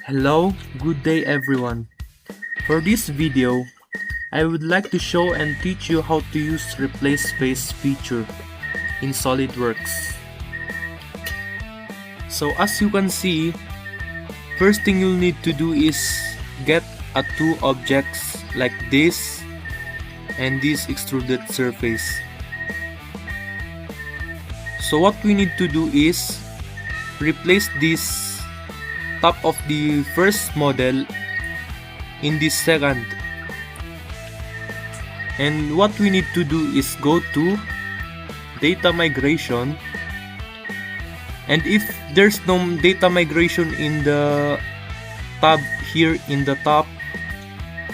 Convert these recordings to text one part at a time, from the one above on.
Hello, good day everyone. For this video, I would like to show and teach you how to use Replace Face feature in SOLIDWORKS. So as you can see, first thing you'll need to do is get two objects like this and this extruded surface. So what we need to do is replace this top of the first model in this second, and what we need to do is go to data migration, and if there's no data migration in the tab here in the top,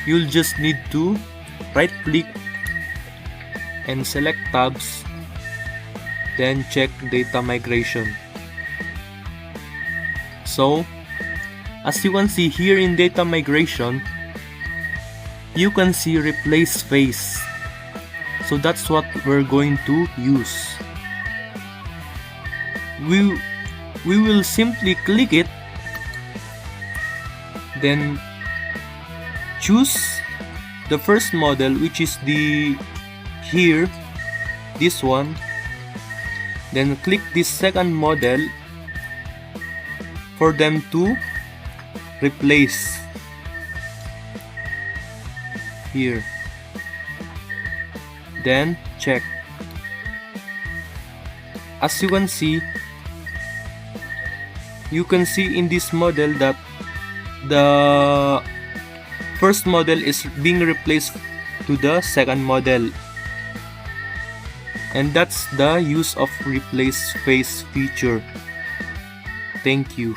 you'll just need to right click and select tabs, then check data migration. So as you can see here in data migration, you can see replace face. So that's what we're going to use. We will simply click it, then choose the first model, which is this one, then click this second model for them to replace here, then check. As you can see in this model that the first model is being replaced to the second model, and that's the use of replace face feature. Thank you.